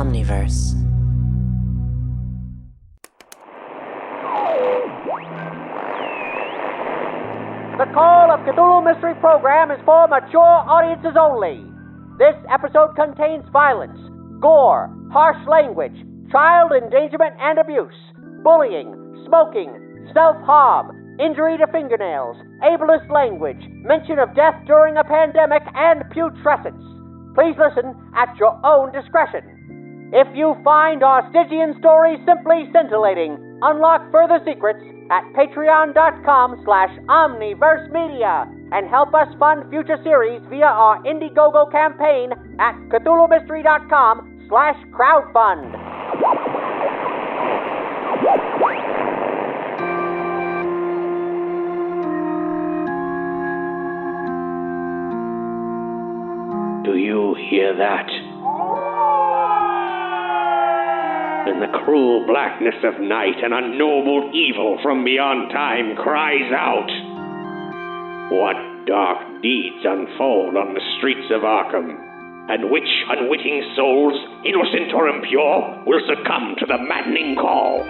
Omniverse. The Call of Cthulhu Mystery Program is for mature audiences only. This episode contains violence, gore, harsh language, child endangerment and abuse, bullying, smoking, self-harm, injury to fingernails, ableist language, mention of death during a pandemic, and putrescence. Please listen at your own discretion. If you find our Stygian stories simply scintillating, unlock further secrets at patreon.com/omniversemedia and help us fund future series via our Indiegogo campaign at cthulhumystery.com/crowdfund. Do you hear that? In the cruel blackness of night, an unknowable evil from beyond time cries out. What dark deeds unfold on the streets of Arkham, and which unwitting souls, innocent or impure, will succumb to the maddening call,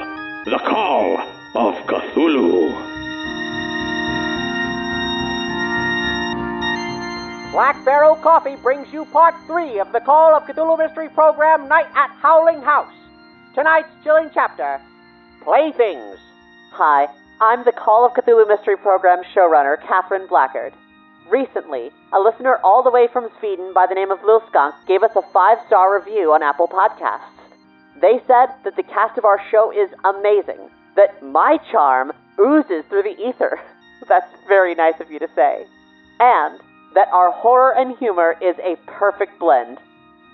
the Call of Cthulhu. Black Barrel Coffee brings you Part 3 of the Call of Cthulhu Mystery Program Night at Howling House. Tonight's chilling chapter, Playthings. Hi, I'm the Call of Cthulhu Mystery Program showrunner, Catherine Blackard. Recently, a listener all the way from Sweden by the name of Lil Skunk gave us a 5-star review on Apple Podcasts. They said that the cast of our show is amazing, that my charm oozes through the ether. That's very nice of you to say. And that our horror and humor is a perfect blend.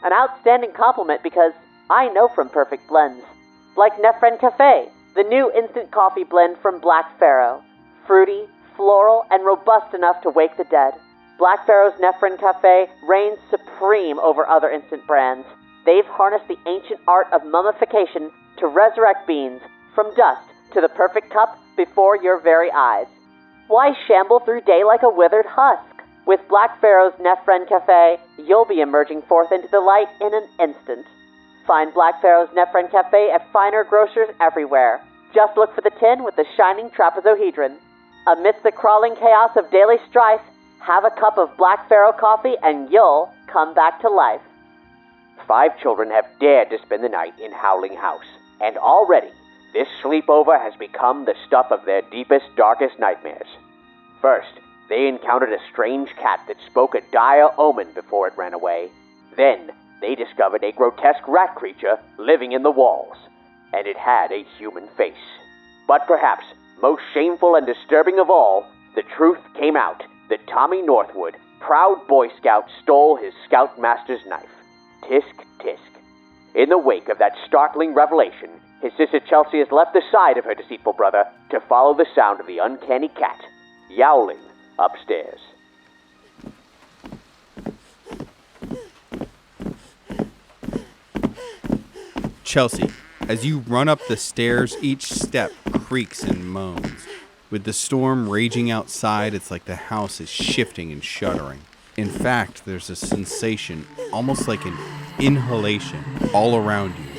An outstanding compliment because I know from perfect blends. Like Nefren Cafe, the new instant coffee blend from Black Pharaoh. Fruity, floral, and robust enough to wake the dead. Black Pharaoh's Nefren Cafe reigns supreme over other instant brands. They've harnessed the ancient art of mummification to resurrect beans from dust to the perfect cup before your very eyes. Why shamble through day like a withered husk? With Black Pharaoh's Nefren Cafe, you'll be emerging forth into the light in an instant. Find Black Pharaoh's Nefren Cafe at finer grocers everywhere. Just look for the tin with the shining trapezohedron. Amidst the crawling chaos of daily strife, have a cup of Black Pharaoh coffee and you'll come back to life. 5 children have dared to spend the night in Howling House, and already this sleepover has become the stuff of their deepest, darkest nightmares. First, they encountered a strange cat that spoke a dire omen before it ran away. Then, they discovered a grotesque rat creature living in the walls, and it had a human face. But perhaps, most shameful and disturbing of all, the truth came out that Tommy Northwood, proud Boy Scout, stole his scoutmaster's knife. Tisk, tisk. In the wake of that startling revelation, his sister Chelsea has left the side of her deceitful brother to follow the sound of the uncanny cat, yowling upstairs. Chelsea, as you run up the stairs, each step creaks and moans. With the storm raging outside, it's like the house is shifting and shuddering. In fact, there's a sensation, almost like an inhalation, all around you.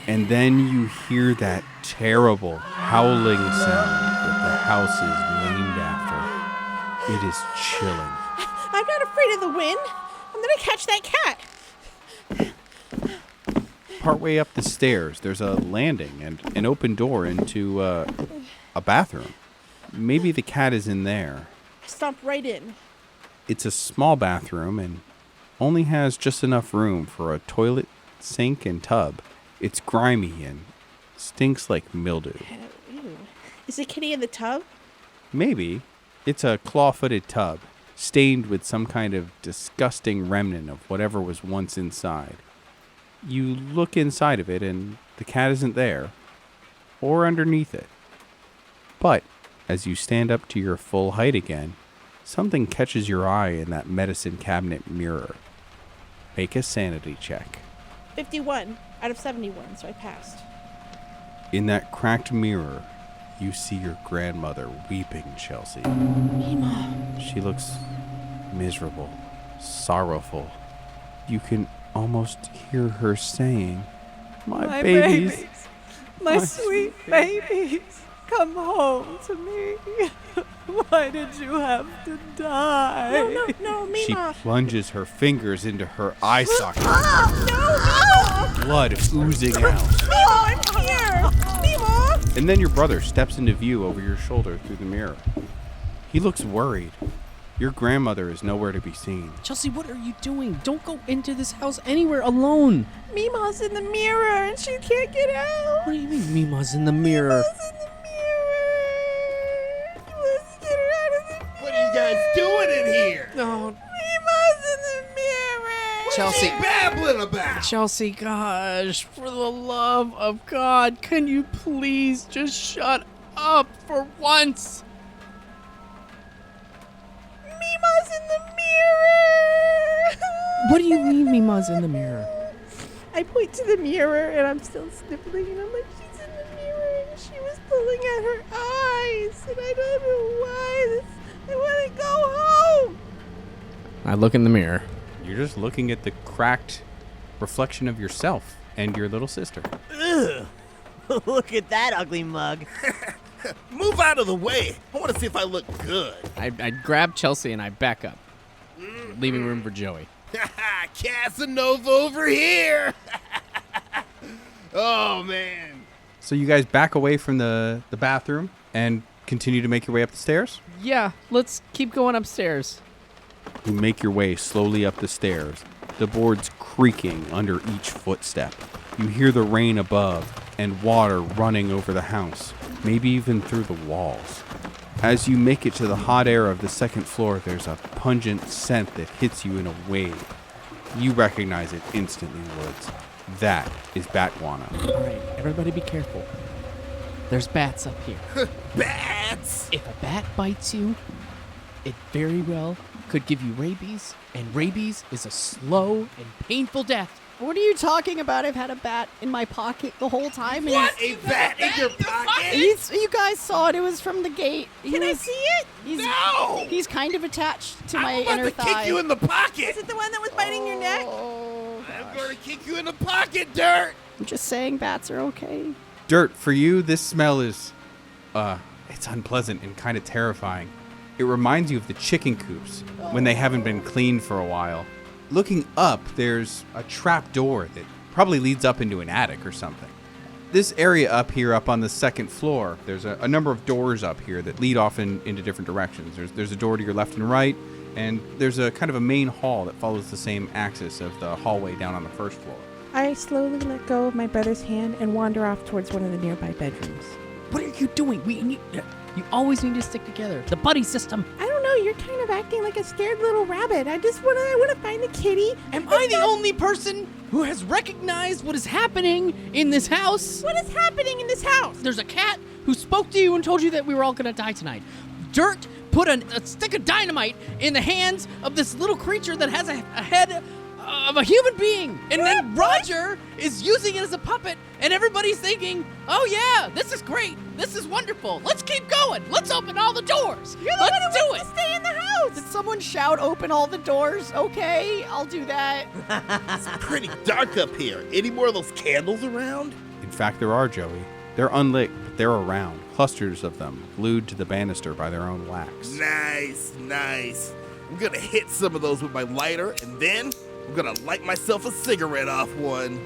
And then you hear that terrible howling sound that the house is named after. It is chilling. I'm not afraid of the wind. I'm gonna catch that cat. Partway up the stairs, there's a landing and an open door into a bathroom. Maybe the cat is in there. Stomp right in. It's a small bathroom and only has just enough room for a toilet, sink, and tub. It's grimy and stinks like mildew. Ew. Is the kitty in the tub? Maybe. It's a claw-footed tub, stained with some kind of disgusting remnant of whatever was once inside. You look inside of it and the cat isn't there, or underneath it. But as you stand up to your full height again, something catches your eye in that medicine cabinet mirror. Make a sanity check. 51 out of 71, so I passed. In that cracked mirror, you see your grandmother weeping, Chelsea. Hey, Mom. She looks miserable, sorrowful. You can almost hear her saying, My babies. My sweet babies. Come home to me. Why did you have to die? No, She Mima. plunges her fingers into her eye socket, No, Mima. blood oozing out. Mima, I'm here. Mima. And then your brother steps into view over your shoulder through the mirror. He looks worried. Your grandmother is nowhere to be seen. Chelsea, what are you doing? Don't go into this house anywhere alone. Mima's in the mirror and she can't get out. What do you mean Mima's in the mirror? Mima's in the mirror. Let's get her out of the mirror. What are you guys doing in here? No, Mima's in the mirror. Chelsea. What are you babbling about? Chelsea, gosh, for the love of God, can you please just shut up for once? Mima's in the mirror. What do you mean Mima's in the mirror? I point to the mirror and I'm still sniffling and I'm like, she's in the mirror and she was pulling at her eyes and I don't know why. I want to go home. I look in the mirror. You're just looking at the cracked reflection of yourself and your little sister. Ugh. Look at that ugly mug. Move out of the way. I want to see if I look good. I grab Chelsea and I back up, leaving room for Joey. Casanova over here. Oh, man. So you guys back away from the bathroom and continue to make your way up the stairs? Yeah, let's keep going upstairs. You make your way slowly up the stairs, the boards creaking under each footstep. You hear the rain above and water running over the house, maybe even through the walls. As you make it to the hot air of the second floor, there's a pungent scent that hits you in a wave. You recognize it instantly, Woods. That is bat guano. All right, everybody be careful. There's bats up here. Bats! If a bat bites you, it very well could give you rabies, and rabies is a slow and painful death. What are you talking about? I've had a bat in my pocket the whole time. What? A bat in your pocket? You guys saw it. It was from the gate. Can I see it? No! He's kind of attached to my I'm about inner to thigh. kick you in the pocket. Is it the one that was biting your neck? Oh, I'm going to kick you in the pocket, Dirt. I'm just saying bats are okay. Dirt, for you, this smell is, it's unpleasant and kind of terrifying. It reminds you of the chicken coops when they haven't been cleaned for a while. Looking up, there's a trap door that probably leads up into an attic or something. This area up here, up on the second floor, there's a number of doors up here that lead off into different directions. There's a door to your left and right, and there's a kind of a main hall that follows the same axis of the hallway down on the first floor. I slowly let go of my brother's hand and wander off towards one of the nearby bedrooms. What are you doing? You always need to stick together. The buddy system. I don't know, you're kind of acting like a scared little rabbit. I want to find the kitty. Am I the only person who has recognized what is happening in this house? What is happening in this house? There's a cat who spoke to you and told you that we were all going to die tonight. Dirt put a stick of dynamite in the hands of this little creature that has a head of a human being. And then Roger is using it as a puppet, and everybody's thinking, oh yeah, this is great. This is wonderful. Let's keep going. Let's open all the doors. You're the Let's one who do wants it. to stay in the house. Did someone shout, open all the doors? Okay, I'll do that. It's pretty dark up here. Any more of those candles around? In fact, there are, Joey. They're unlit, but they're around. Clusters of them, glued to the banister by their own wax. Nice. I'm gonna hit some of those with my lighter, and then I'm gonna light myself a cigarette off one.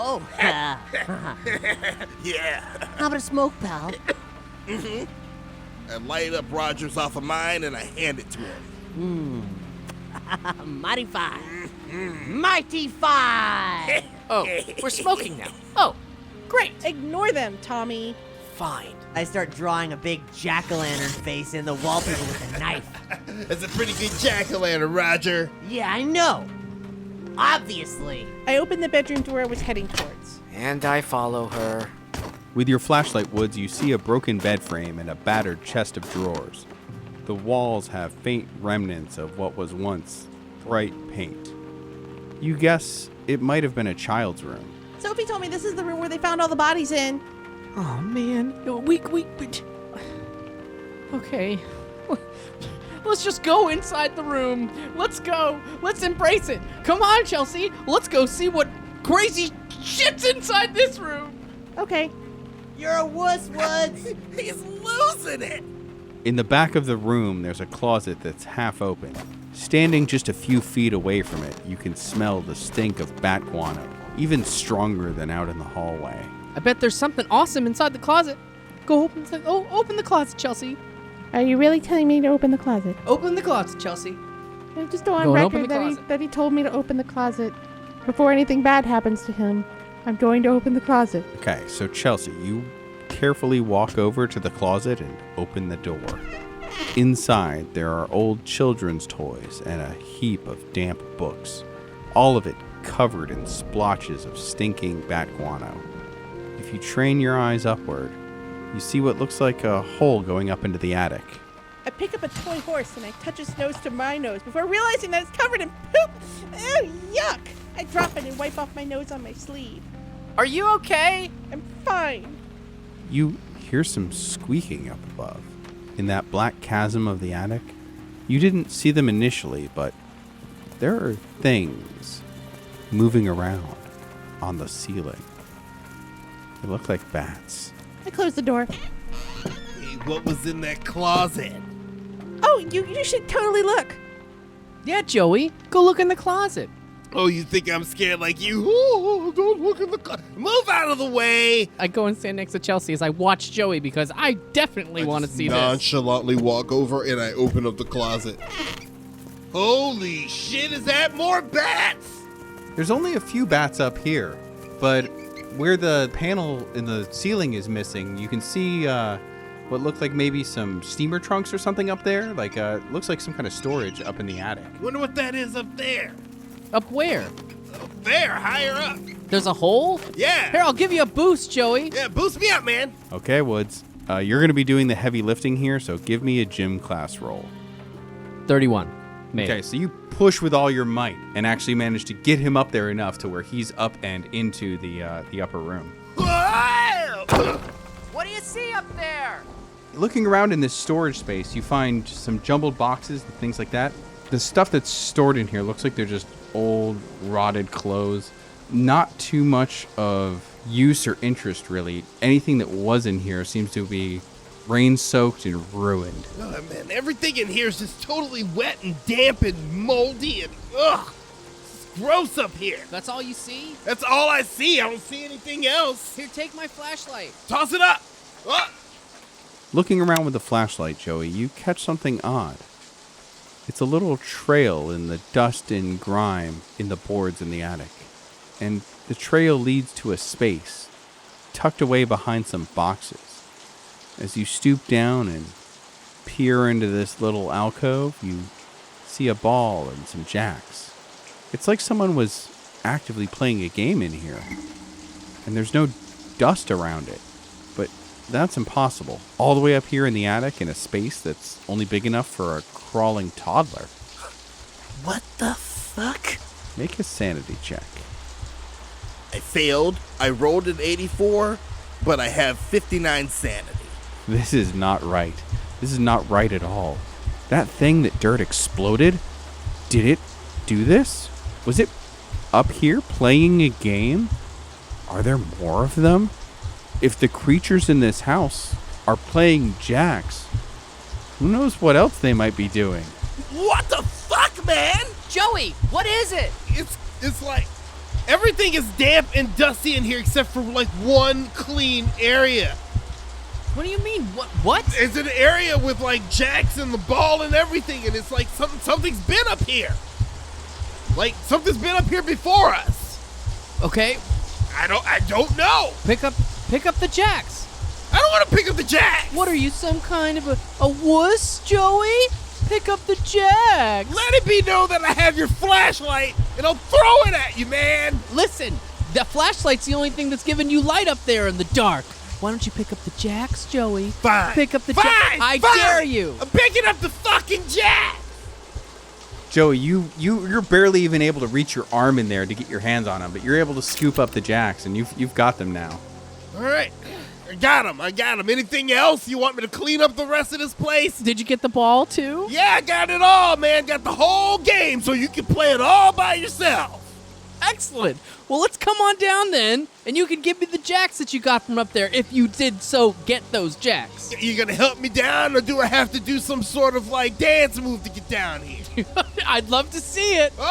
Oh, Yeah. how about a smoke, pal? I light up Roger's off of mine, and I hand it to him. Mighty fine. Mighty fine. Oh, we're smoking now. Oh, great. Ignore them, Tommy. Fine. I start drawing a big jack-o'-lantern face in the wallpaper with a knife. That's a pretty good jack-o'-lantern, Roger. Yeah, I know. Obviously. I opened the bedroom door I was heading towards. And I follow her. With your flashlight, Woods, you see a broken bed frame and a battered chest of drawers. The walls have faint remnants of what was once bright paint. You guess it might have been a child's room. Sophie told me this is the room where they found all the bodies in. Oh man, we. Okay. Let's just go inside the room. Let's go. Let's embrace it. Come on, Chelsea. Let's go see what crazy shit's inside this room. Okay. You're a wuss, Woods. He's losing it. In the back of the room, there's a closet that's half open. Standing just a few feet away from it, you can smell the stink of bat guano, even stronger than out in the hallway. I bet there's something awesome inside the closet. Go open the closet, Chelsea. Are you really telling me to open the closet? Open the closet, Chelsea. I just go on Go and open record the that closet. that he told me to open the closet before anything bad happens to him. I'm going to open the closet. Okay, so Chelsea, you carefully walk over to the closet and open the door. Inside, there are old children's toys and a heap of damp books, all of it covered in splotches of stinking bat guano. If you train your eyes upward, you see what looks like a hole going up into the attic. I pick up a toy horse and I touch its nose to my nose before realizing that it's covered in poop. Ew, yuck! I drop it and wipe off my nose on my sleeve. Are you okay? I'm fine. You hear some squeaking up above. In that black chasm of the attic, you didn't see them initially, but there are things moving around on the ceiling. They look like bats. I close the door. Hey, what was in that closet? Oh, you should totally look. Yeah, Joey. Go look in the closet. Oh, you think I'm scared like you? Oh, don't look in the closet. Move out of the way. I go and stand next to Chelsea as I watch Joey because I definitely want to see this. Nonchalantly walk over and I open up the closet. Holy shit, is that more bats? There's only a few bats up here, but where the panel in the ceiling is missing, you can see what looked like maybe some steamer trunks or something up there. Like, looks like some kind of storage up in the attic. Wonder what that is up there. Up where? Up there, higher up. There's a hole? Yeah. Here, I'll give you a boost, Joey. Yeah, boost me up, man. Okay, Woods. You're going to be doing the heavy lifting here, so give me a gym class roll. 31. Made Okay, it. so you push with all your might and actually manage to get him up there enough to where he's up and into the upper room. What do you see up there? Looking around in this storage space, you find some jumbled boxes and things like that. The stuff that's stored in here looks like they're just old, rotted clothes. Not too much of use or interest, really. Anything that was in here seems to be rain-soaked and ruined. Oh, man, everything in here is just totally wet and damp and moldy and ugh. It's gross up here. That's all you see? That's all I see. I don't see anything else. Here, take my flashlight. Toss it up. Looking around with the flashlight, Joey, you catch something odd. It's a little trail in the dust and grime in the boards in the attic. And the trail leads to a space, tucked away behind some boxes. As you stoop down and peer into this little alcove, you see a ball and some jacks. It's like someone was actively playing a game in here. And there's no dust around it. But that's impossible. All the way up here in the attic in a space that's only big enough for a crawling toddler. What the fuck? Make a sanity check. I failed. I rolled an 84, but I have 59 sanity. This is not right. This is not right at all. That thing that dirt exploded, did it do this? Was it up here playing a game? Are there more of them? If the creatures in this house are playing jacks, who knows what else they might be doing? What the fuck, man? Joey, what is it? It's like everything is damp and dusty in here except for like one clean area. What do you mean? What? It's an area with like jacks and the ball and everything, and it's like something's been up here. Like something's been up here before us. Okay. I don't know. Pick up the jacks. I don't want to pick up the jacks. What are you, some kind of a wuss, Joey? Pick up the jacks. Let it be known that I have your flashlight, and I'll throw it at you, man. Listen, the flashlight's the only thing that's giving you light up there in the dark. Why don't you pick up the jacks, Joey? Fine. Pick up the jacks. I dare you. I'm picking up the fucking jacks. Joey, you're barely even able to reach your arm in there to get your hands on them, but you're able to scoop up the jacks, and you've got them now. All right. I got him. Anything else? You want me to clean up the rest of this place? Did you get the ball, too? Yeah, I got it all, man. Got the whole game so you can play it all by yourself. Excellent. Well, let's come on down then, and you can give me the jacks that you got from up there if you did so get those jacks. You gonna help me down, or do I have to do some sort of, dance move to get down here? I'd love to see it. Oh,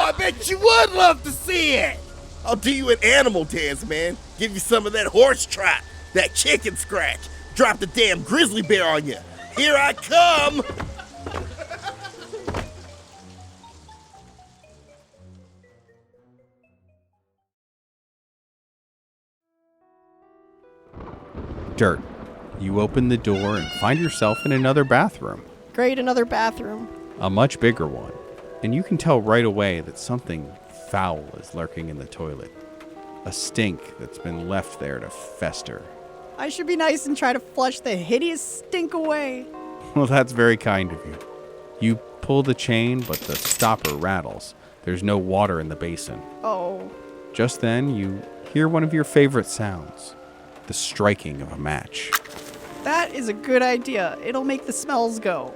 I bet you would love to see it. I'll do you an animal dance, man. Give you some of that horse trot, that chicken scratch. Drop the damn grizzly bear on you. Here I come. Dirt. You open the door and find yourself in another bathroom. Great, another bathroom. A much bigger one. And you can tell right away that something foul is lurking in the toilet. A stink that's been left there to fester. I should be nice and try to flush the hideous stink away. Well, that's very kind of you. You pull the chain, but the stopper rattles. There's no water in the basin. Oh. Just then, you hear one of your favorite sounds. The striking of a match. That is a good idea. It'll make the smells go.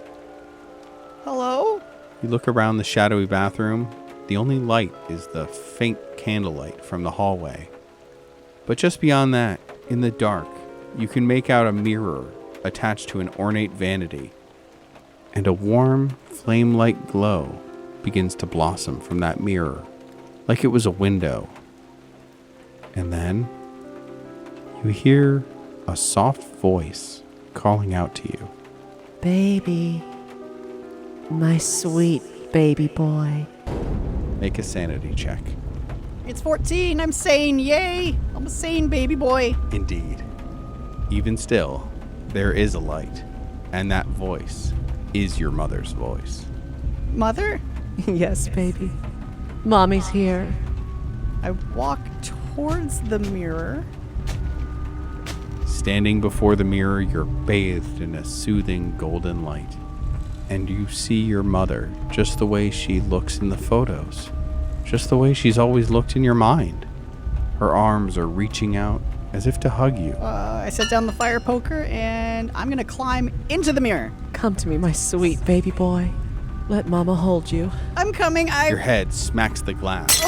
Hello? You look around the shadowy bathroom. The only light is the faint candlelight from the hallway. But just beyond that, in the dark, you can make out a mirror attached to an ornate vanity. And a warm, flame-like glow begins to blossom from that mirror, like it was a window. And then you hear a soft voice calling out to you. Baby. My sweet baby boy. Make a sanity check. It's 14. I'm sane. Yay. I'm a sane baby boy. Indeed. Even still, there is a light, and that voice is your mother's voice. Mother? Yes, baby. Mommy's here. I walk towards the mirror. Standing before the mirror, you're bathed in a soothing golden light. And you see your mother just the way she looks in the photos. Just the way she's always looked in your mind. Her arms are reaching out as if to hug you. I set down the fire poker and I'm gonna climb into the mirror. Come to me, my sweet baby boy. Let Mama hold you. I'm coming. Your head smacks the glass.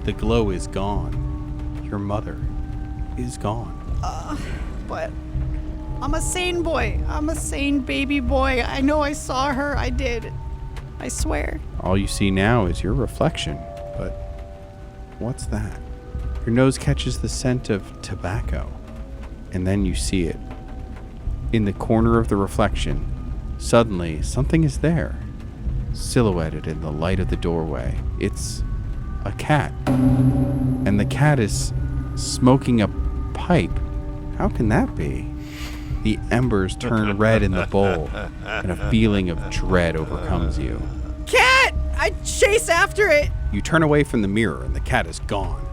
The glow is gone. Your mother is gone. But I'm a sane boy. I'm a sane baby boy. I know I saw her. I did. I swear. All you see now is your reflection. But what's that? Your nose catches the scent of tobacco. And then you see it. In the corner of the reflection, suddenly something is there. Silhouetted in the light of the doorway. It's a cat. And the cat is smoking a pipe. How can that be? The embers turn red in the bowl, and a feeling of dread overcomes you. Cat! I chase after it. You turn away from the mirror, and the cat is gone.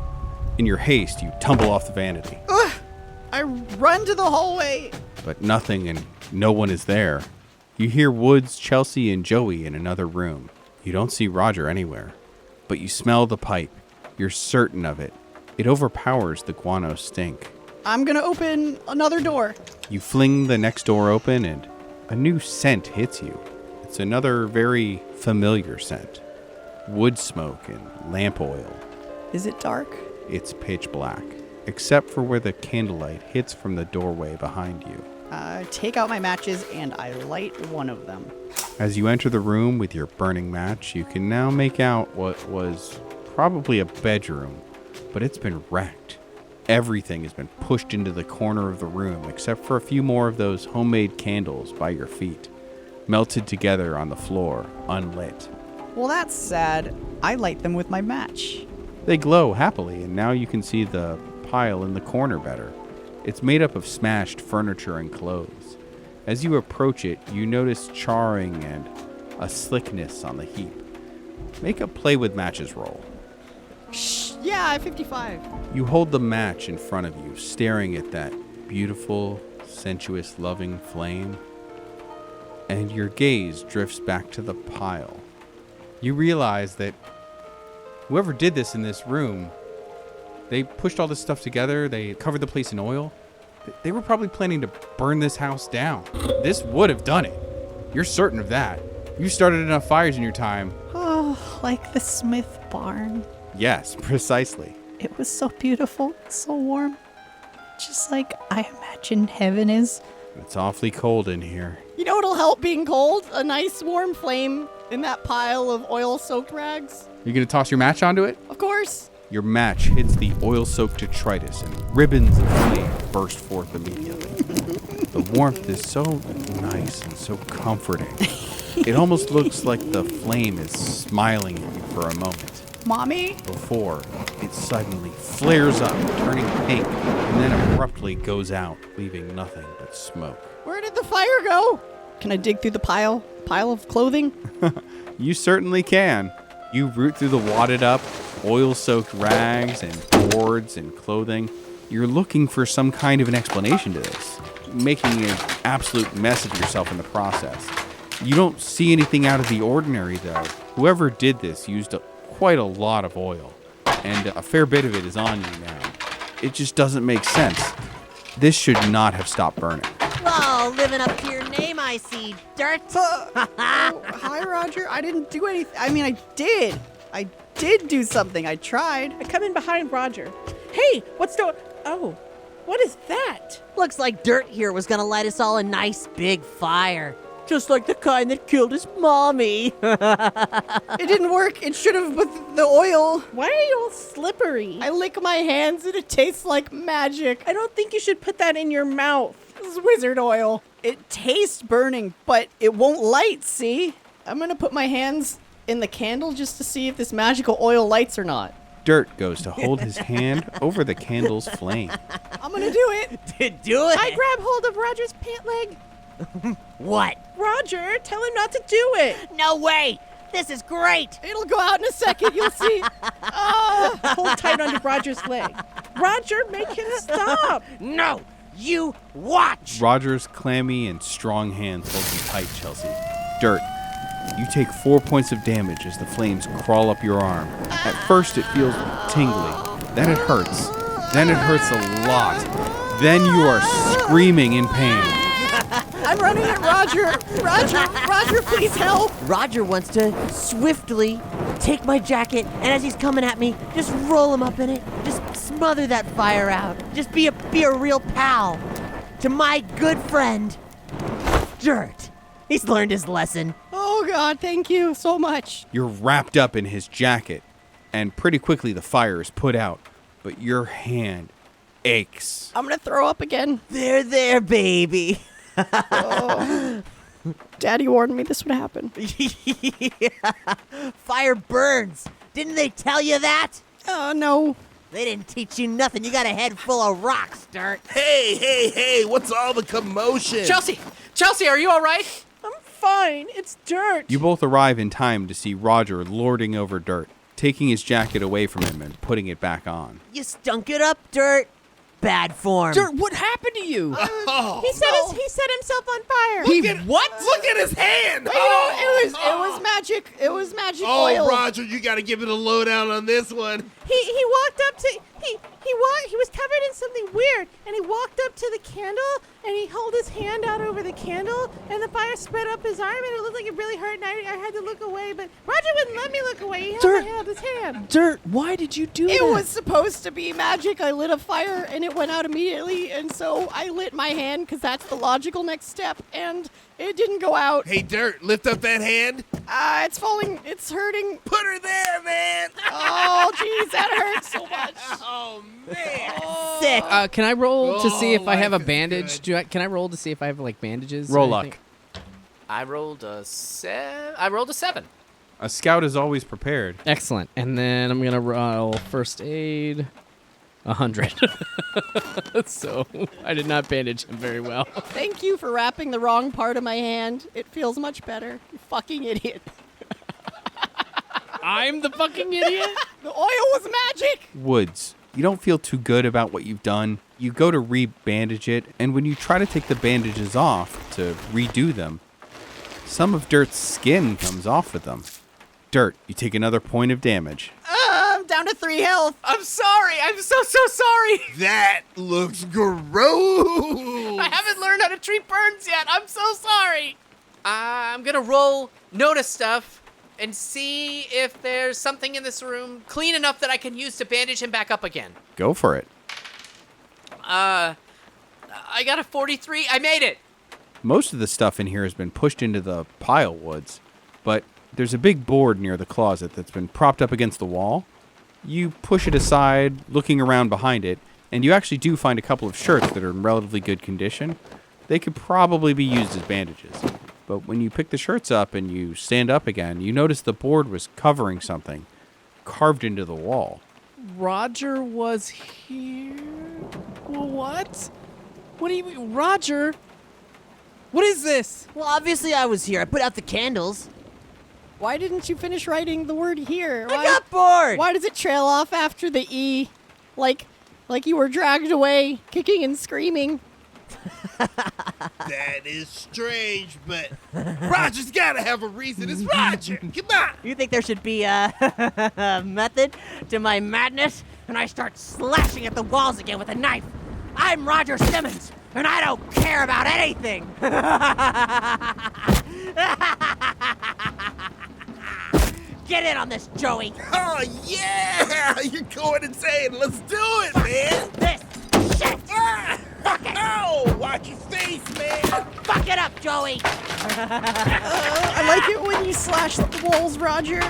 In your haste, you tumble off the vanity. I run to the hallway. But nothing and no one is there. You hear Woods, Chelsea, and Joey in another room. You don't see Roger anywhere. But you smell the pipe. You're certain of it. It overpowers the guano stink. I'm gonna open another door. You fling the next door open and a new scent hits you. It's another very familiar scent. Wood smoke and lamp oil. Is it dark? It's pitch black, except for where the candlelight hits from the doorway behind you. I take out my matches and I light one of them. As you enter the room with your burning match, you can now make out what was probably a bedroom, but it's been wrecked. Everything has been pushed into the corner of the room except for a few more of those homemade candles by your feet, melted together on the floor, unlit. Well, that's sad. I light them with my match. They glow happily, and now you can see the pile in the corner better. It's made up of smashed furniture and clothes. As you approach it, you notice charring and a slickness on the heap. Make a play with matches roll. Yeah, 55. You hold the match in front of you, staring at that beautiful, sensuous, loving flame, and your gaze drifts back to the pile. You realize that whoever did this in this room, they pushed all this stuff together, they covered the place in oil, They were probably planning to burn this house down. This would have done it. You're certain of that. You started enough fires in your time. Oh, like the Smith barn. Yes, precisely. It was so beautiful, so warm. Just like I imagine heaven is. It's awfully cold in here. You know what'll help being cold? A nice warm flame in that pile of oil-soaked rags. You gonna toss your match onto it? Of course. Your match hits the oil-soaked detritus, and ribbons of flame burst forth immediately. The warmth is so nice and so comforting. It almost looks like the flame is smiling at you for a moment. Mommy? Before it suddenly flares up, turning pink, and then abruptly goes out, leaving nothing but smoke. Where did the fire go? Can I dig through the pile of clothing? You certainly can. You root through the wadded up, oil-soaked rags and boards and clothing. You're looking for some kind of an explanation to this, making an absolute mess of yourself in the process. You don't see anything out of the ordinary, though. Whoever did this used quite a lot of oil, and a fair bit of it is on you now. It just doesn't make sense. This should not have stopped burning. Whoa, living up to your name, I see. Dirt. Hi, Roger. I didn't do anything. I mean, I did. I did do something. I tried. I come in behind Roger. Hey, what's the... Oh, what is that? Looks like Dirt here was gonna light us all a nice big fire. Just like the kind that killed his mommy. It didn't work. It should have with the oil. Why are you all slippery? I lick my hands and it tastes like magic. I don't think you should put that in your mouth. This is wizard oil. It tastes burning, but it won't light, see? I'm gonna put my hands in the candle just to see if this magical oil lights or not. Dirt goes to hold his hand over the candle's flame. I'm gonna do it. Do it. I grab hold of Roger's pant leg. What? Roger, tell him not to do it. No way. This is great. It'll go out in a second. You'll see. Hold tight onto Roger's leg. Roger, make him stop. No, you watch. Roger's clammy and strong hands hold you tight, Chelsea. Dirt, you take 4 points of damage as the flames crawl up your arm. At first it feels tingly, then it hurts, then it hurts a lot, then you are screaming in pain. I'm running at Roger. Roger, please help. Roger wants to swiftly take my jacket, and as he's coming at me, just roll him up in it. Just smother that fire out. Just be a real pal to my good friend, Dirt. He's learned his lesson. Oh, God, thank you so much. You're wrapped up in his jacket, and pretty quickly the fire is put out, but your hand aches. I'm going to throw up again. There, baby. Daddy warned me this would happen. Fire burns. Didn't they tell you that? No. They didn't teach you nothing. You got a head full of rocks, Dirt. Hey, what's all the commotion? Chelsea, are you all right? I'm fine. It's Dirt. You both arrive in time to see Roger lording over Dirt, taking his jacket away from him and putting it back on. You stunk it up, Dirt. Bad form. Dirt, what happened to you? He set himself on fire. What? Look at his hand. It was magic. It was magic oil. Roger, you got to give it a lowdown on this one. He walked up to he was covered in something weird, and he walked up to the candle and he held his hand out over the candle, and the fire spread up his arm, and it looked like it really hurt, and I had to look away, but Roger wouldn't let me look away. He held his hand. Dirt, why did you do that? It was supposed to be magic. I lit a fire and it went out immediately, and so I lit my hand because that's the logical next step, and it didn't go out. Hey, Dirt, lift up that hand. It's falling. It's hurting. Put her there, man. Oh, jeez, that hurts so much. Oh, man. Sick. Can I roll to see if I have a life is bandage? Can I roll to see if I have like bandages? Roll or luck. anything? I rolled a 7. A scout is always prepared. Excellent. And then I'm gonna roll first aid. 100. So I did not bandage him very well. Thank you for wrapping the wrong part of my hand. It feels much better. You fucking idiot. I'm the fucking idiot. The oil was magic. Woods, you don't feel too good about what you've done. You go to re-bandage it, and when you try to take the bandages off to redo them, some of Dirt's skin comes off with them. Dirt, you take another point of damage. I'm down down to 3 health. I'm sorry. I'm so sorry. That looks gross. I haven't learned how to treat burns yet. I'm so sorry. I'm gonna roll notice stuff and see if there's something in this room clean enough that I can use to bandage him back up again. Go for it. I got a 43. I made it. Most of the stuff in here has been pushed into the pile woods, but there's a big board near the closet that's been propped up against the wall. You push it aside, looking around behind it, and you actually do find a couple of shirts that are in relatively good condition. They could probably be used as bandages. But when you pick the shirts up and you stand up again, you notice the board was covering something carved into the wall. Roger was here? What? What do you mean, Roger? What is this? Well, obviously I was here. I put out the candles. Why didn't you finish writing the word here? I got bored. Why does it trail off after the E? Like you were dragged away, kicking and screaming. That is strange, but Roger's gotta have a reason. It's Roger. Come on. You think there should be a method to my madness? And I start slashing at the walls again with a knife. I'm Roger Simmons, and I don't care about anything. Get in on this, Joey. Oh, yeah! You're going insane. Let's do it, man! This shit. Fuck it. Oh, watch your face, man! Fuck it up, Joey. I like it when you slash the walls, Roger.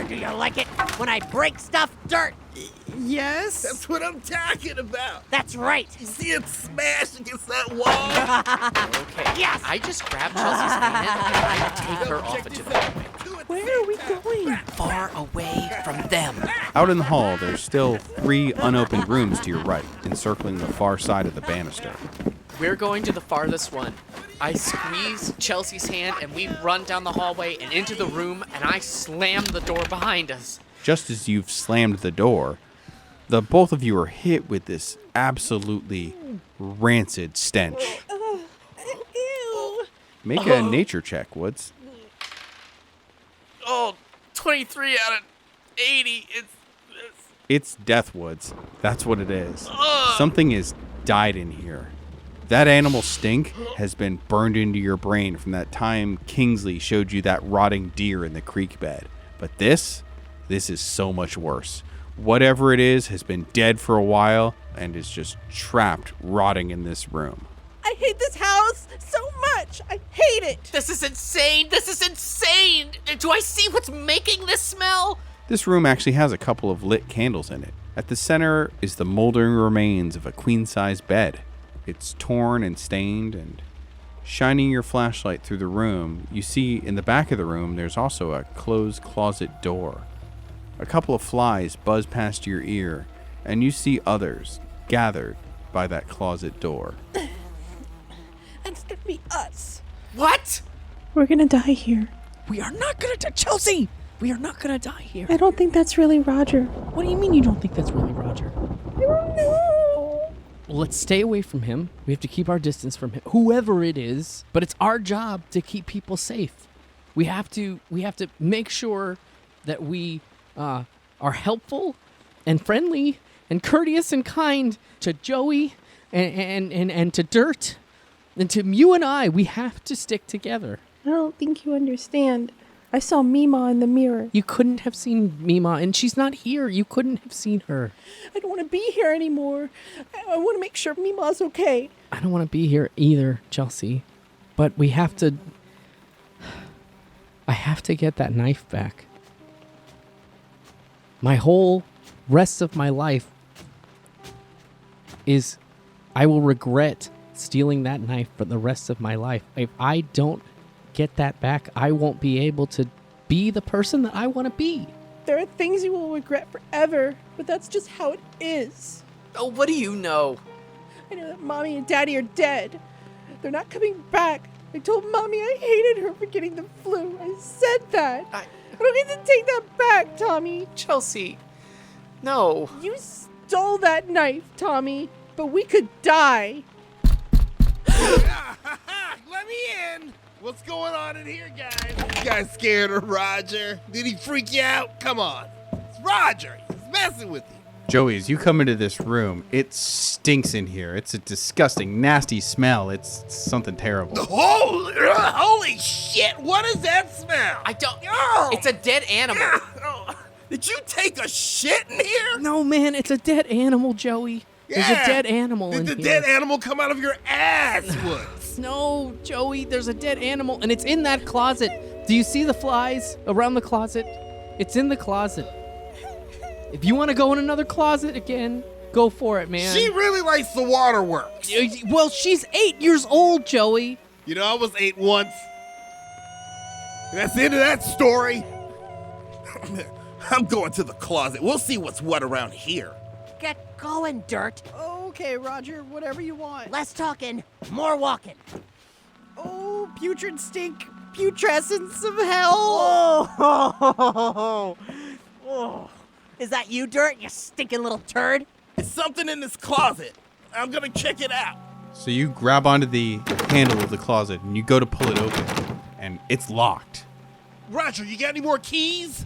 Do you like it when I break stuff, Dirt? Yes. That's what I'm talking about. That's right. You see it smash against that wall? Okay. Yes. I just grabbed Chelsea's hand and I take her off into the hallway. Where are we going? Far away from them. Out in the hall, there's still 3 unopened rooms to your right, encircling the far side of the banister. We're going to the farthest one. I squeeze Chelsea's hand and we run down the hallway and into the room and I slam the door behind us. Just as you've slammed the door, the both of you are hit with this absolutely rancid stench. Ew. Make a nature check, Woods. Oh, 23 out of 80. It's Death Woods. That's what it is. Something has died in here. That animal stink has been burned into your brain from that time Kingsley showed you that rotting deer in the creek bed. But this is so much worse. Whatever it is has been dead for a while and is just trapped, rotting in this room. I hate this house so much. I hate it. This is insane. This is insane. Do I see what's making this smell? This room actually has a couple of lit candles in it. At the center is the moldering remains of a queen-size bed. It's torn and stained, and shining your flashlight through the room, you see in the back of the room there's also a closed closet door. A couple of flies buzz past your ear, and you see others gathered by that closet door. It's gonna be us. What? We're gonna die here. We are not gonna die. Chelsea! We are not gonna die here. I don't think that's really Roger. What do you mean you don't think that's really Roger? I don't know. Well, let's stay away from him. We have to keep our distance from him, whoever it is. But it's our job to keep people safe. We have to make sure that we are helpful and friendly and courteous and kind to Joey and to Dirt and to you and I. We have to stick together. I don't think you understand. I saw Mima in the mirror. You couldn't have seen Mima, and she's not here. You couldn't have seen her. I don't want to be here anymore. I want to make sure Mima's okay. I don't want to be here either, Chelsea. But we have to... I have to get that knife back. My whole rest of my life is... I will regret stealing that knife for the rest of my life. If I don't get that back, I won't be able to be the person that I want to be. There are things you will regret forever, but that's just how it is. Oh, what do you know? I know that Mommy and Daddy are dead. They're not coming back. I told Mommy I hated her for getting the flu. I said that. I don't get to take that back, Tommy. Chelsea, no. You stole that knife, Tommy, but we could die. Let me in. What's going on in here, guys? You guys scared of Roger? Did he freak you out? Come on. It's Roger. He's messing with you. Joey, as you come into this room, it stinks in here. It's a disgusting, nasty smell. It's something terrible. Holy shit, what is that smell? I don't. Oh. It's a dead animal. Did you take a shit in here? No, man, it's a dead animal, Joey. There's a dead animal in Did here. the dead animal come out of your ass, Woods? No, Joey, there's a dead animal, and it's in that closet. Do you see the flies around the closet? It's in the closet. If you want to go in another closet again, go for it, man. She really likes the waterworks. Well, she's 8 years old, Joey. You know, I was 8 once. That's the end of that story. I'm going to the closet. We'll see what's what around here. Get going, Dirt. Okay, Roger, whatever you want. Less talking, more walking. Oh, putrid stink, putrescence of hell. Oh. Is that you, Dirt, you stinking little turd? There's something in this closet. I'm gonna check it out. So you grab onto the handle of the closet and you go to pull it open, and it's locked. Roger, you got any more keys?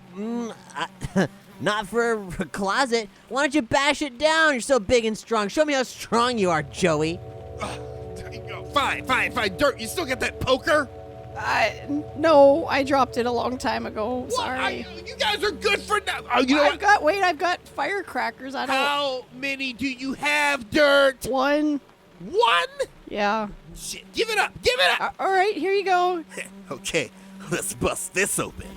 Not for a closet. Why don't you bash it down? You're so big and strong. Show me how strong you are, Joey. There you go. Fine. Dirt, you still got that poker? No, I dropped it a long time ago. Sorry. You guys are good for now. Oh, you know what? I've got firecrackers. I don't. How many do you have, Dirt? One. One? Yeah. Shit, give it up. All right, here you go. Okay, let's bust this open.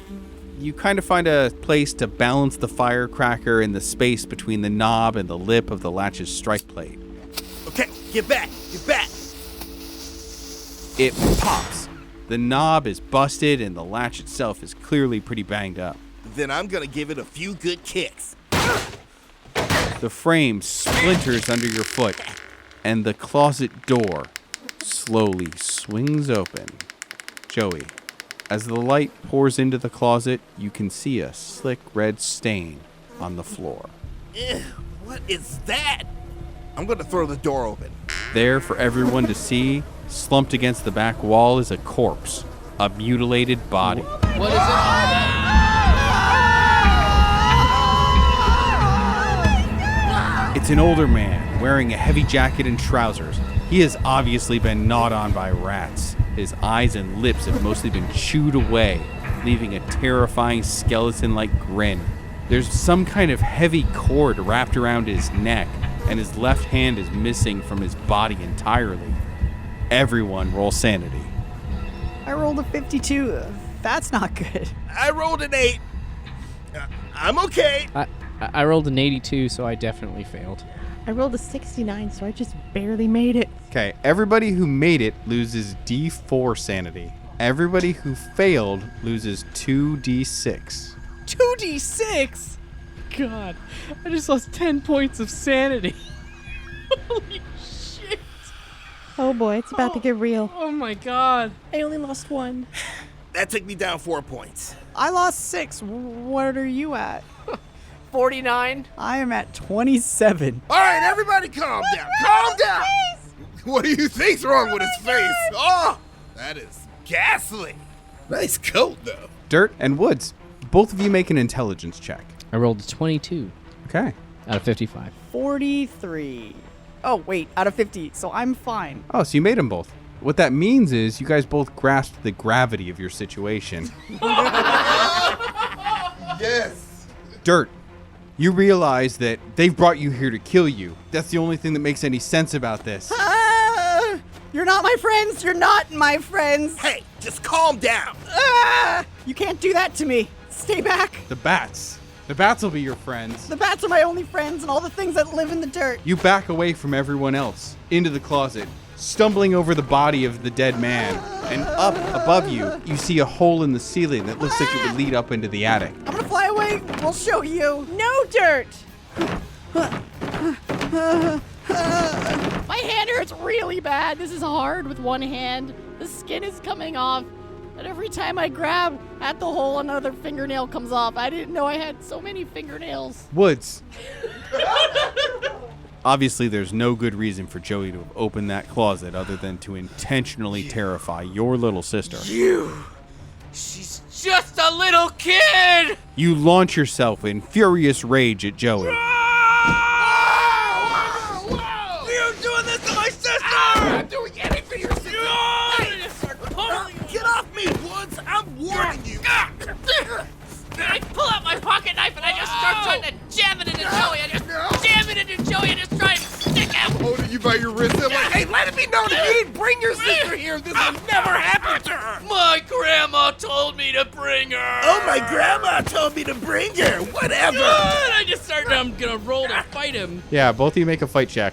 You kind of find a place to balance the firecracker in the space between the knob and the lip of the latch's strike plate. Okay, get back. It pops. The knob is busted and the latch itself is clearly pretty banged up. Then I'm gonna give it a few good kicks. The frame splinters under your foot, and the closet door slowly swings open. Joey, as the light pours into the closet, you can see a slick red stain on the floor. Ew, what is that? I'm gonna throw the door open. There for everyone to see, slumped against the back wall, is a corpse, a mutilated body. What is it? It's an older man wearing a heavy jacket and trousers. He has obviously been gnawed on by rats. His eyes and lips have mostly been chewed away, leaving a terrifying skeleton-like grin. There's some kind of heavy cord wrapped around his neck, and his left hand is missing from his body entirely. Everyone roll sanity. I rolled a 52. That's not good. I rolled an 8. I'm okay. I rolled an 82, so I definitely failed. I rolled a 69, so I just barely made it. Okay, everybody who made it loses D4 sanity. Everybody who failed loses 2d6. 2d6? God, I just lost 10 points of sanity. Holy shit. Oh boy, it's about to get real. Oh my god. I only lost 1. That took me down 4 points. I lost 6. What are you at? 49. I am at 27. All right, everybody calm down. Calm down. What do you think's wrong with his face? Oh, that is ghastly. Nice coat, though. Dirt and Woods, both of you make an intelligence check. I rolled a 22 Okay. out of 55. 43. Oh, wait, out of 50, so I'm fine. Oh, so you made them both. What that means is you guys both grasped the gravity of your situation. Yes. Dirt, you realize that they've brought you here to kill you. That's the only thing that makes any sense about this. You're not my friends. You're not my friends. Hey, just calm down. You can't do that to me. Stay back. The bats. The bats will be your friends. The bats are my only friends and all the things that live in the dirt. You back away from everyone else, into the closet, stumbling over the body of the dead man. And up above you, you see a hole in the ceiling that looks like it would lead up into the attic. I'm gonna fly away. We'll show you. No dirt. My hand hurts really bad. This is hard with one hand. The skin is coming off. And every time I grab at the hole, another fingernail comes off. I didn't know I had so many fingernails. Woods. Obviously, there's no good reason for Joey to have opened that closet other than to intentionally terrify your little sister. You She's just a little kid! You launch yourself in furious rage at Joey. You're doing this to my sister! I'm doing anything for your sister! Get off me, Woods! I'm warning you! I pull out my pocket knife and I just start trying to jam it into Joey. I just jam it into Joey and just try and stick him. Holding you by your wrist. I'm like, hey, let me know that you didn't bring your sister here. This will never happen to her. My grandma told me to bring her. Oh, my grandma told me to bring her. Whatever. And I just started, I'm gonna roll to fight him. Yeah, both of you make a fight check.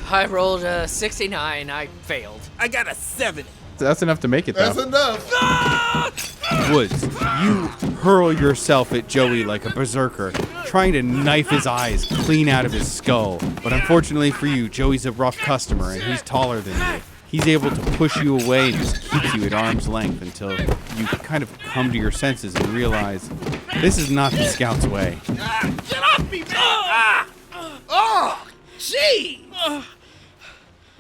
I rolled a 69. I failed. I got a 70. That's enough to make it, though. That's enough. Woods, you hurl yourself at Joey like a berserker, trying to knife his eyes clean out of his skull. But unfortunately for you, Joey's a rough customer and he's taller than you. He's able to push you away and just keeps you at arm's length until you kind of come to your senses and realize this is not the Scout's way. Get off me, man! Oh, gee!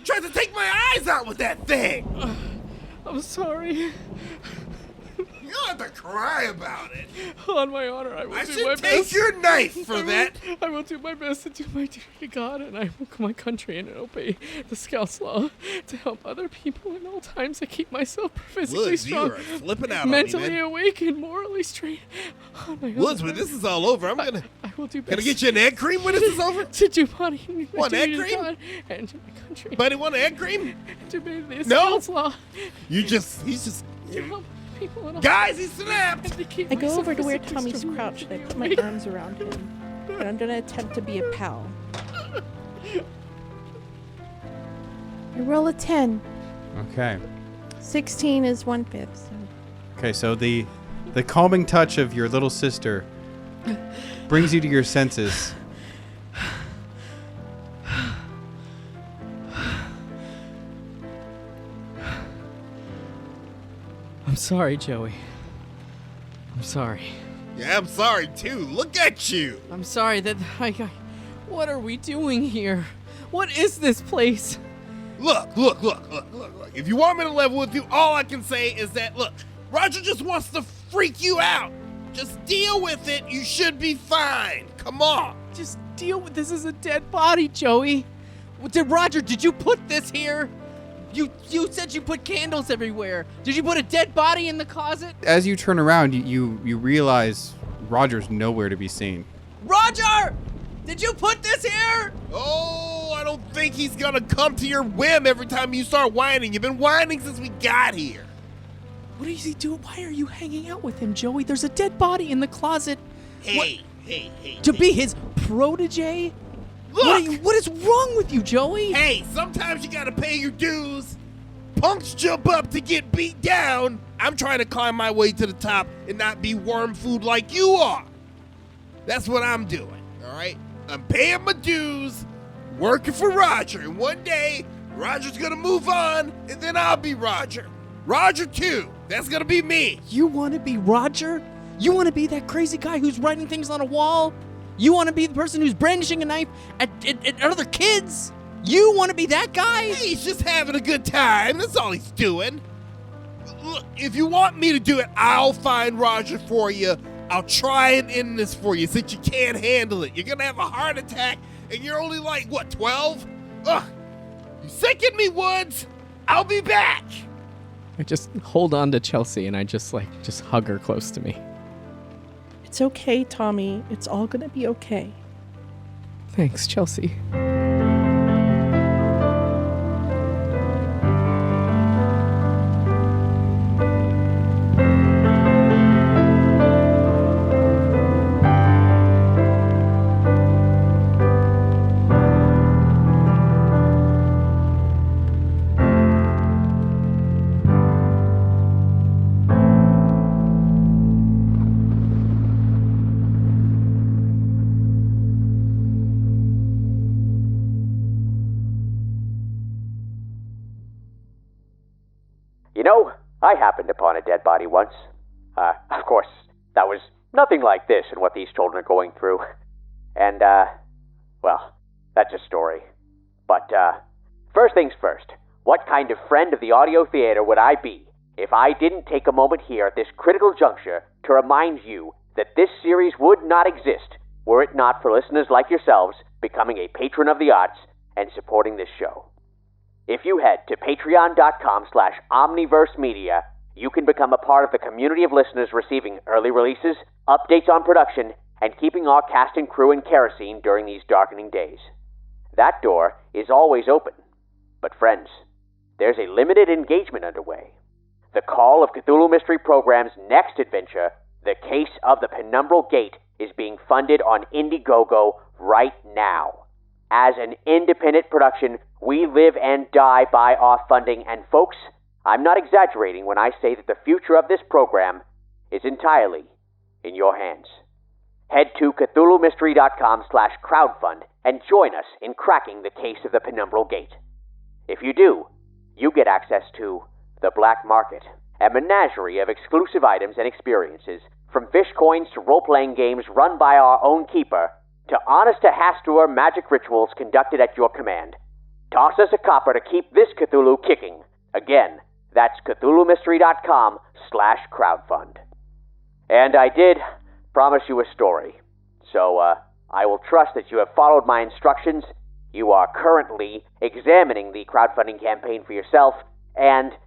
Tried to take my eyes out with that thing. I'm sorry. You don't have to cry about it. On my honor, I will I do should my take best. your knife for that. I will do my best to do my duty to God, and I will my country and obey the Scout's law to help other people in all times to keep myself physically Woods, you strong, are flipping out mentally on me, man. awake, and morally straight. On my Woods, honor, when this is all over, I'm gonna... I will do best. Can I get you an egg cream when this is over? To do my Want egg duty to cream? God and to my country. Buddy, want an egg cream? To obey the No. Scout's law. He's just... To help people in all Guys, he snapped! and to keep I go myself over to where physically Tommy's strong. crouched and I put my arms around him. And I'm gonna attempt to be a pal. I roll a 10. Okay. 16 is 1/5. So. Okay, so the calming touch of your little sister brings you to your senses. I'm sorry, Joey. I'm sorry. Yeah, I'm sorry, too. Look at you. I'm sorry that I what are we doing here? What is this place? Look. If you want me to level with you, all I can say is that, look, Roger just wants to freak you out. Just deal with it. You should be fine. Come on. Just deal with this. Is a dead body, Joey. Roger, did you put this here? You said you put candles everywhere. Did you put a dead body in the closet? As you turn around, you realize Roger's nowhere to be seen. Roger! Did you put this here? Oh, I don't think he's gonna come to your whim every time you start whining. You've been whining since we got here. What is he doing? Why are you hanging out with him, Joey? There's a dead body in the closet. Hey. To be his protege? Look! What is wrong with you, Joey? Hey, sometimes you gotta pay your dues. Punks jump up to get beat down. I'm trying to climb my way to the top and not be worm food like you are. That's what I'm doing, all right? I'm paying my dues, working for Roger, and one day, Roger's gonna move on, and then I'll be Roger. Roger 2, that's gonna be me. You want to be Roger? You want to be that crazy guy who's writing things on a wall? You want to be the person who's brandishing a knife at other kids? You want to be that guy? Hey, he's just having a good time. That's all he's doing. Look, if you want me to do it, I'll find Roger for you. I'll try and end this for you since you can't handle it. You're going to have a heart attack, and you're only like, what, 12? Ugh. You sicken me, Woods. I'll be back. I just hold on to Chelsea and I just hug her close to me. It's okay, Tommy. It's all gonna be okay. Thanks, Chelsea. You know, I happened upon a dead body once. Of course, that was nothing like this and what these children are going through. And, well, that's a story. But, first things first, what kind of friend of the audio theater would I be if I didn't take a moment here at this critical juncture to remind you that this series would not exist were it not for listeners like yourselves becoming a patron of the arts and supporting this show. If you head to patreon.com/omniversemedia, you can become a part of the community of listeners receiving early releases, updates on production, and keeping our cast and crew in kerosene during these darkening days. That door is always open. But friends, there's a limited engagement underway. The Call of Cthulhu Mystery Program's next adventure, The Case of the Penumbral Gate, is being funded on Indiegogo right now. As an independent production, we live and die by our funding, and folks, I'm not exaggerating when I say that the future of this program is entirely in your hands. Head to CthulhuMystery.com/crowdfund and join us in cracking the case of the Penumbral Gate. If you do, you get access to the Black Market, a menagerie of exclusive items and experiences, from fish coins to role-playing games run by our own keeper, to honest-to-Hastur magic rituals conducted at your command. Toss us a copper to keep this Cthulhu kicking. Again, that's CthulhuMystery.com/crowdfund. And I did promise you a story, so I will trust that you have followed my instructions. You are currently examining the crowdfunding campaign for yourself, and,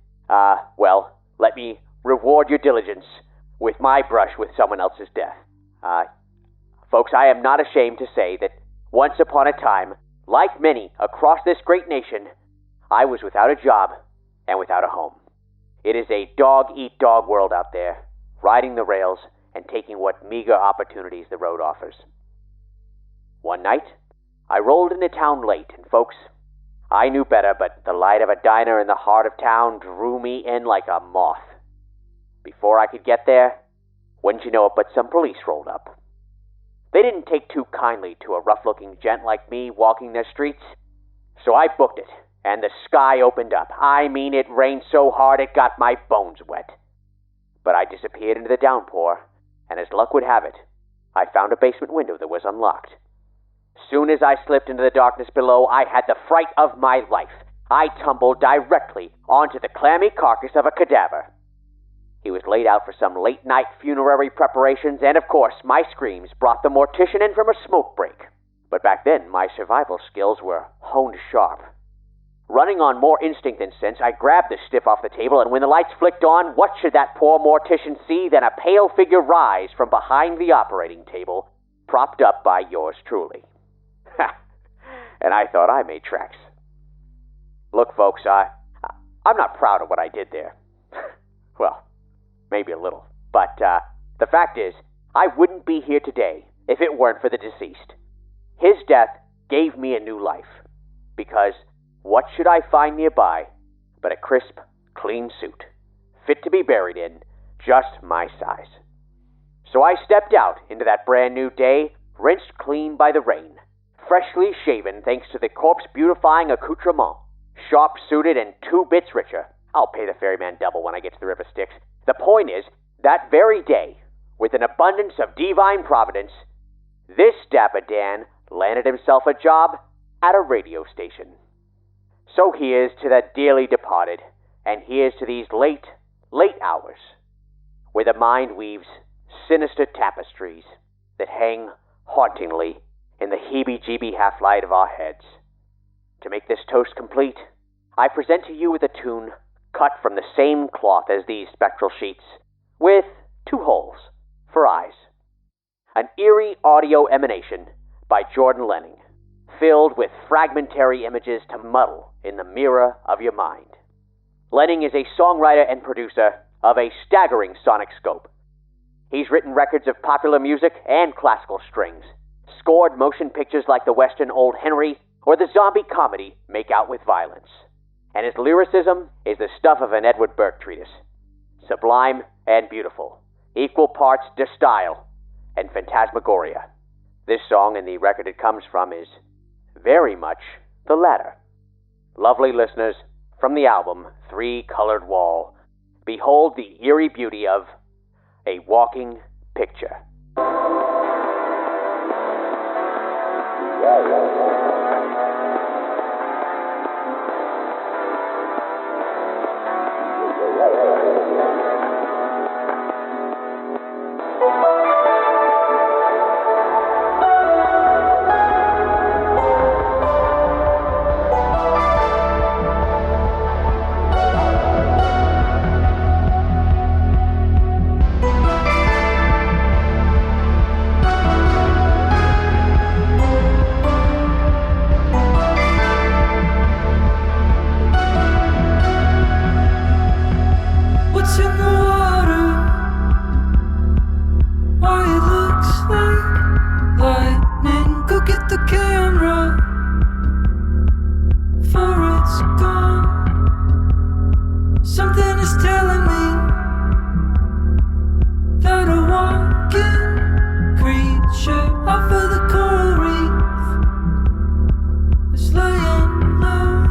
let me reward your diligence with my brush with someone else's death. Folks, I am not ashamed to say that once upon a time, like many across this great nation, I was without a job and without a home. It is a dog-eat-dog world out there, riding the rails and taking what meager opportunities the road offers. One night, I rolled into town late, and folks, I knew better, but the light of a diner in the heart of town drew me in like a moth. Before I could get there, wouldn't you know it, but some police rolled up. They didn't take too kindly to a rough-looking gent like me walking their streets, so I booked it, and the sky opened up. I mean, it rained so hard it got my bones wet. But I disappeared into the downpour, and as luck would have it, I found a basement window that was unlocked. Soon as I slipped into the darkness below, I had the fright of my life. I tumbled directly onto the clammy carcass of a cadaver. He was laid out for some late-night funerary preparations, and of course, my screams brought the mortician in from a smoke break. But back then, my survival skills were honed sharp. Running on more instinct than sense, I grabbed the stiff off the table, and when the lights flicked on, what should that poor mortician see than a pale figure rise from behind the operating table, propped up by yours truly. And I thought I made tracks. Look, folks, I'm not proud of what I did there. Well, maybe a little. But the fact is, I wouldn't be here today if it weren't for the deceased. His death gave me a new life. Because what should I find nearby but a crisp, clean suit, fit to be buried in, just my size. So I stepped out into that brand new day, rinsed clean by the rain, freshly shaven thanks to the corpse-beautifying accoutrement, sharp-suited and 2 bits richer. I'll pay the ferryman double when I get to the River Styx. The point is, that very day, with an abundance of divine providence, this dapper Dan landed himself a job at a radio station. So here's to the dearly departed, and here's to these late hours, where the mind weaves sinister tapestries that hang hauntingly in the heebie-jeebie half-light of our heads. To make this toast complete, I present to you with a tune cut from the same cloth as these spectral sheets, with 2 holes for eyes. An eerie audio emanation by Jordan Lenning, filled with fragmentary images to muddle in the mirror of your mind. Lenning is a songwriter and producer of a staggering sonic scope. He's written records of popular music and classical strings, scored motion pictures like the western Old Henry or the zombie comedy Make Out with Violence. And his lyricism is the stuff of an Edward Burke treatise. Sublime and beautiful, equal parts de style and phantasmagoria. This song and the record it comes from is very much the latter. Lovely listeners, from the album 3-Colored Wall, behold the eerie beauty of a walking picture. like lightning. Go get the camera, for it's gone. Something is telling me that a walking creature off of the coral reef is laying low.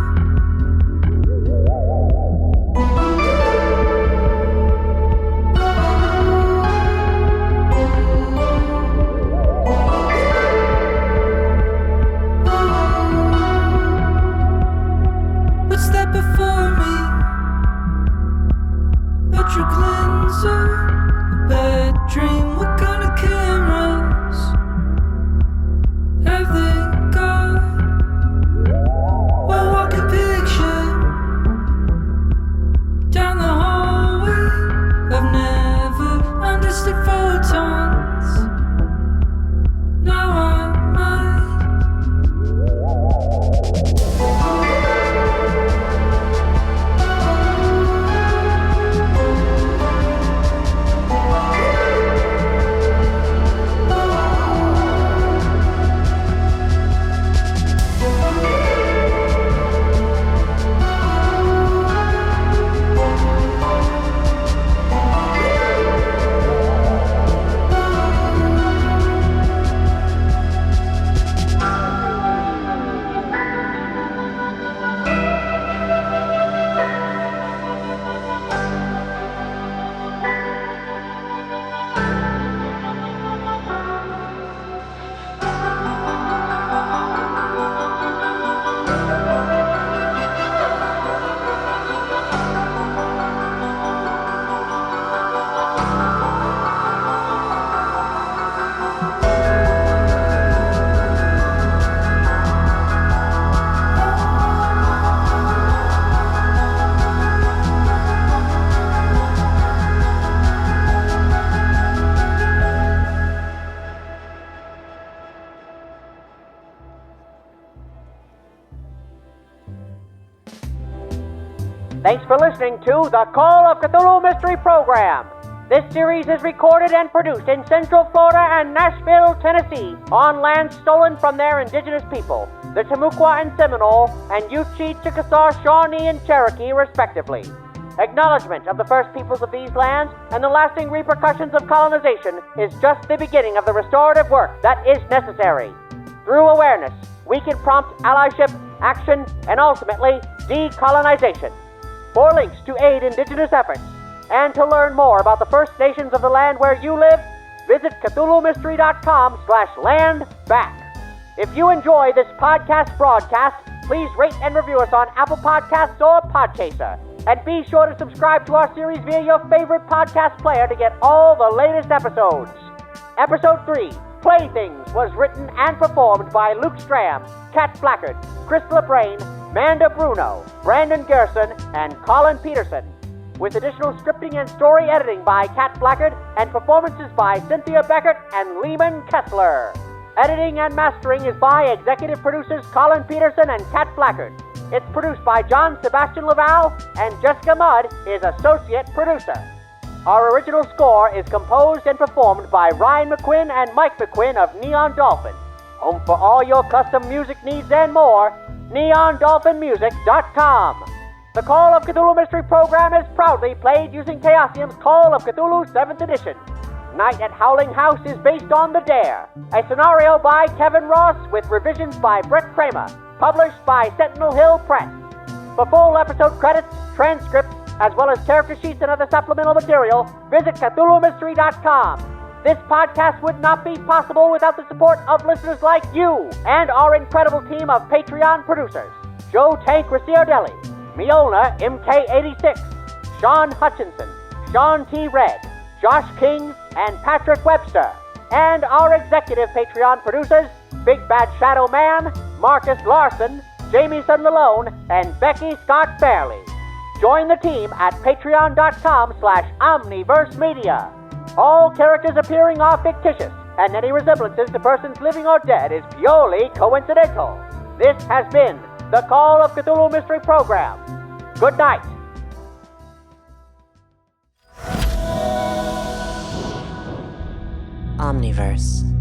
What's that before me? Electric cleanser, a bad dream. What kind of cameras have they got? A walking picture down the hallway. I've never understood photons. Now I might. Thanks for listening to the Call of Cthulhu Mystery Program. This series is recorded and produced in Central Florida and Nashville, Tennessee, on land stolen from their indigenous people, the Timucua and Seminole, and Yuchi, Chickasaw, Shawnee, and Cherokee, respectively. Acknowledgement of the first peoples of these lands and the lasting repercussions of colonization is just the beginning of the restorative work that is necessary. Through awareness, we can prompt allyship, action, and ultimately decolonization. For links to aid indigenous efforts and to learn more about the First Nations of the land where you live, visit CthulhuMystery.com/landback. If you enjoy this podcast broadcast, please rate and review us on Apple Podcasts or Podchaser. And be sure to subscribe to our series via your favorite podcast player to get all the latest episodes. Episode 3, Playthings, was written and performed by Luke Stram, Kat Flackard, Crystal Brain, Manda Bruno, Brandon Gerson, and Colin Peterson, with additional scripting and story editing by Kat Flackard and performances by Cynthia Beckert and Lehman Kessler. Editing and mastering is by executive producers Colin Peterson and Kat Flackard. It's produced by John Sebastian Laval, and Jessica Mudd is associate producer. Our original score is composed and performed by Ryan McQuinn and Mike McQuinn of Neon Dolphin. Home for all your custom music needs and more, neondolphinmusic.com. The Call of Cthulhu Mystery Program is proudly played using Chaosium's Call of Cthulhu 7th Edition. Night at Howling House is based on The Dare, a scenario by Kevin Ross with revisions by Brett Kramer, published by Sentinel Hill Press. For full episode credits, transcripts, as well as character sheets and other supplemental material, visit CthulhuMystery.com. This podcast would not be possible without the support of listeners like you and our incredible team of Patreon producers: Joe Tank Ricciardelli, Miona MK86, Sean Hutchinson, Sean T. Red, Josh King, and Patrick Webster, and our executive Patreon producers: Big Bad Shadow Man, Marcus Larson, Jamie Sutton-Malone, and Becky Scott Fairley. Join the team at patreon.com/omniversemedia. All characters appearing are fictitious, and any resemblances to persons living or dead is purely coincidental. This has been the Call of Cthulhu Mystery Program. Good night. Omniverse.